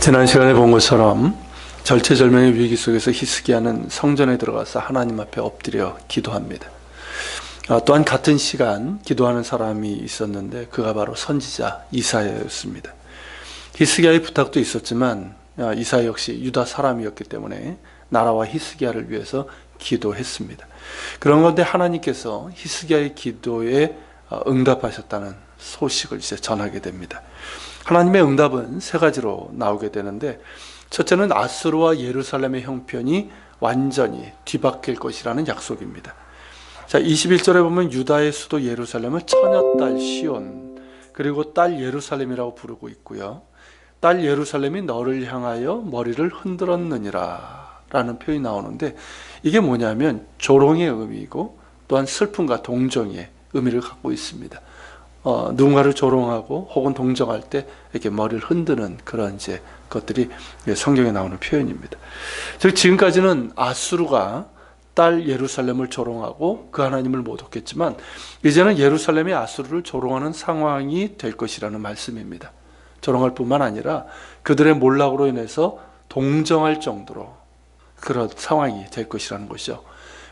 지난 시간에 본 것처럼 절체절명의 위기 속에서 히스기야는 성전에 들어가서 하나님 앞에 엎드려 기도합니다. 또한 같은 시간 기도하는 사람이 있었는데 그가 바로 선지자 이사야였습니다. 히스기야의 부탁도 있었지만 이사야 역시 유다 사람이었기 때문에 나라와 히스기야를 위해서 기도했습니다. 그런 건데 하나님께서 히스기야의 기도에 응답하셨다는 소식을 이제 전하게 됩니다. 하나님의 응답은 세 가지로 나오게 되는데, 첫째는 아수르와 예루살렘의 형편이 완전히 뒤바뀔 것이라는 약속입니다. 자, 21절에 보면 유다의 수도 예루살렘을 처녀딸 시온, 그리고 딸 예루살렘이라고 부르고 있고요. 딸 예루살렘이 너를 향하여 머리를 흔들었느니라 라는 표현이 나오는데, 이게 뭐냐면 조롱의 의미이고 또한 슬픔과 동정의 의미를 갖고 있습니다. 누군가를 조롱하고 혹은 동정할 때 이렇게 머리를 흔드는 그런 이제 것들이 성경에 나오는 표현입니다. 즉 지금까지는 아수르가 딸 예루살렘을 조롱하고 그 하나님을 모독했지만 이제는 예루살렘이 아수르를 조롱하는 상황이 될 것이라는 말씀입니다. 조롱할 뿐만 아니라 그들의 몰락으로 인해서 동정할 정도로 그런 상황이 될 것이라는 것이죠.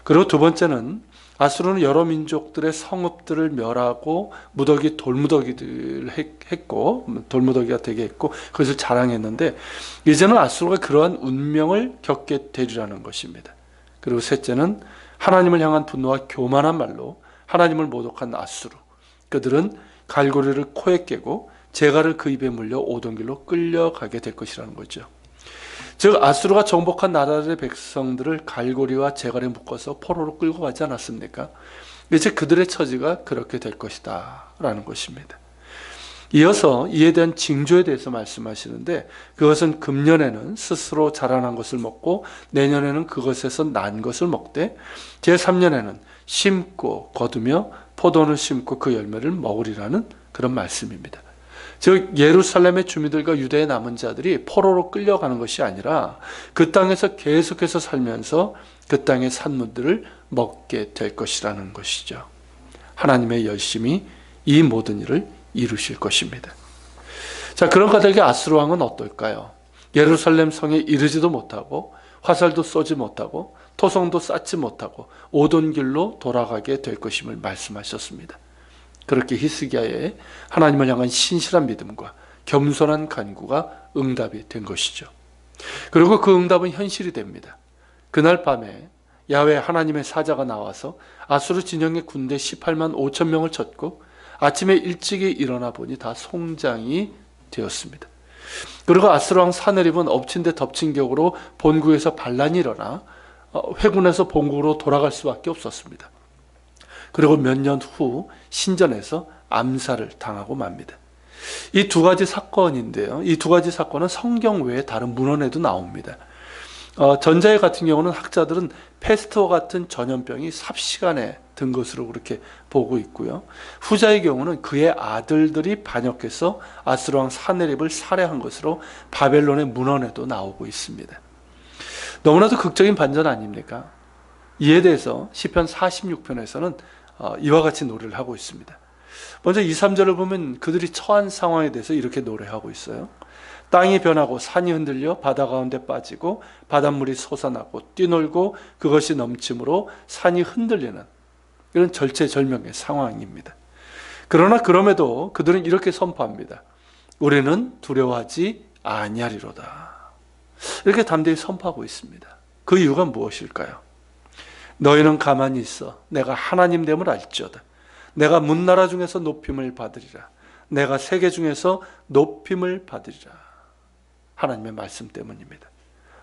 그리고 두 번째는 아수르는 여러 민족들의 성읍들을 멸하고 무더기 돌무더기들 했고 돌무더기가 되게 했고 그것을 자랑했는데, 이제는 아수르가 그러한 운명을 겪게 되리라는 것입니다. 그리고 셋째는 하나님을 향한 분노와 교만한 말로 하나님을 모독한 아수르, 그들은 갈고리를 코에 깨고 재갈을 그 입에 물려 오던 길로 끌려가게 될 것이라는 거죠. 즉 아수르가 정복한 나라의 백성들을 갈고리와 재갈에 묶어서 포로로 끌고 가지 않았습니까? 이제 그들의 처지가 그렇게 될 것이다 라는 것입니다. 이어서 이에 대한 징조에 대해서 말씀하시는데, 그것은 금년에는 스스로 자라난 것을 먹고 내년에는 그것에서 난 것을 먹되 제3년에는 심고 거두며 포도를 심고 그 열매를 먹으리라는 그런 말씀입니다. 즉 예루살렘의 주민들과 유대의 남은 자들이 포로로 끌려가는 것이 아니라 그 땅에서 계속해서 살면서 그 땅의 산물들을 먹게 될 것이라는 것이죠. 하나님의 열심히 이 모든 일을 이루실 것입니다. 자, 그런 가닥에 아수르 왕은 어떨까요? 예루살렘 성에 이르지도 못하고 화살도 쏘지 못하고 토성도 쌓지 못하고 오던 길로 돌아가게 될 것임을 말씀하셨습니다. 그렇게 히스기야의 하나님을 향한 신실한 믿음과 겸손한 간구가 응답이 된 것이죠. 그리고 그 응답은 현실이 됩니다. 그날 밤에 야훼 하나님의 사자가 나와서 아수르 진영의 군대 18만 5천 명을 쳤고 아침에 일찍이 일어나 보니 다 송장이 되었습니다. 그리고 아수르 왕 사네립은 엎친 데 덮친 격으로 본국에서 반란이 일어나 회군에서 본국으로 돌아갈 수밖에 없었습니다. 그리고 몇 년 후 신전에서 암살을 당하고 맙니다. 이 두 가지 사건인데요. 이 두 가지 사건은 성경 외에 다른 문헌에도 나옵니다. 전자의 같은 경우는 학자들은 패스트와 같은 전염병이 삽시간에 든 것으로 그렇게 보고 있고요. 후자의 경우는 그의 아들들이 반역해서 아수르 왕 사네립을 살해한 것으로 바벨론의 문헌에도 나오고 있습니다. 너무나도 극적인 반전 아닙니까? 이에 대해서 시편 46편에서는 이와 같이 노래를 하고 있습니다. 먼저 2, 3절을 보면 그들이 처한 상황에 대해서 이렇게 노래하고 있어요. 땅이 변하고 산이 흔들려 바다 가운데 빠지고 바닷물이 솟아나고 뛰놀고 그것이 넘침으로 산이 흔들리는 이런 절체절명의 상황입니다. 그러나 그럼에도 그들은 이렇게 선포합니다. 우리는 두려워하지 아니하리로다. 이렇게 담대히 선포하고 있습니다. 그 이유가 무엇일까요? 너희는 가만히 있어 내가 하나님됨을 알지어다. 내가 문나라 중에서 높임을 받으리라. 내가 세계 중에서 높임을 받으리라. 하나님의 말씀 때문입니다.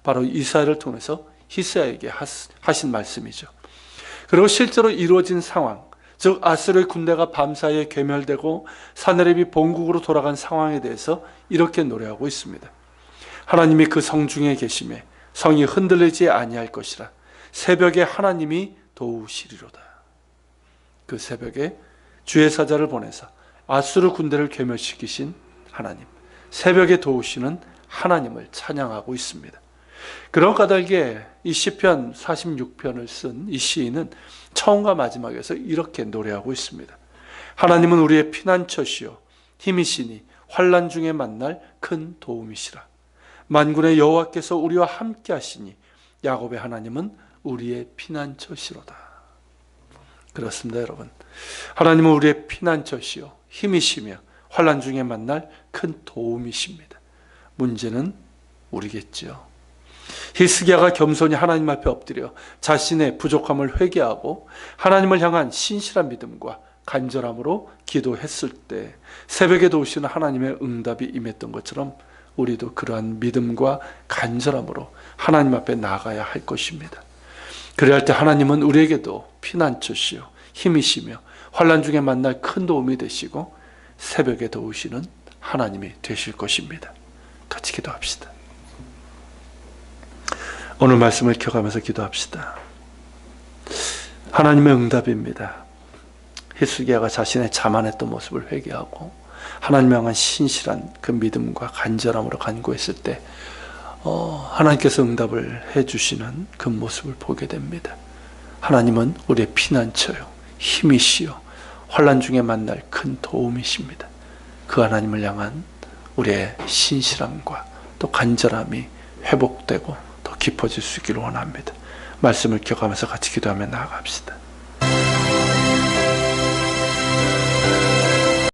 바로 이사야를 통해서 히스기야에게 하신 말씀이죠. 그리고 실제로 이루어진 상황, 즉 아수르의 군대가 밤사이에 괴멸되고 사네립이 본국으로 돌아간 상황에 대해서 이렇게 노래하고 있습니다. 하나님이 그 성중에 계심에 성이 흔들리지 아니할 것이라. 새벽에 하나님이 도우시리로다. 그 새벽에 주의 사자를 보내사 아수르 군대를 괴멸시키신 하나님, 새벽에 도우시는 하나님을 찬양하고 있습니다. 그런 까닭에 이 시편 46편을 쓴 이 시인은 처음과 마지막에서 이렇게 노래하고 있습니다. 하나님은 우리의 피난처시요 힘이시니 환난 중에 만날 큰 도움이시라. 만군의 여호와께서 우리와 함께 하시니 야곱의 하나님은 우리의 피난처시로다. 그렇습니다, 여러분. 하나님은 우리의 피난처시요 힘이시며 환난 중에 만날 큰 도움이십니다. 문제는 우리겠지요. 히스기야가 겸손히 하나님 앞에 엎드려 자신의 부족함을 회개하고 하나님을 향한 신실한 믿음과 간절함으로 기도했을 때 새벽에도 오시는 하나님의 응답이 임했던 것처럼 우리도 그러한 믿음과 간절함으로 하나님 앞에 나아가야 할 것입니다. 그래야 할 때 하나님은 우리에게도 피난처시요 힘이시며 환난 중에 만날 큰 도움이 되시고 새벽에 도우시는 하나님이 되실 것입니다. 같이 기도합시다. 오늘 말씀을 켜가면서 기도합시다. 하나님의 응답입니다. 히스기야가 자신의 자만했던 모습을 회개하고 하나님을 향한 신실한 그 믿음과 간절함으로 간구했을 때 하나님께서 응답을 해주시는 그 모습을 보게 됩니다. 하나님은 우리의 피난처요 힘이시요 환난 중에 만날 큰 도움이십니다. 그 하나님을 향한 우리의 신실함과 또 간절함이 회복되고 더 깊어질 수 있기를 원합니다. 말씀을 기억하면서 같이 기도하며 나아갑시다.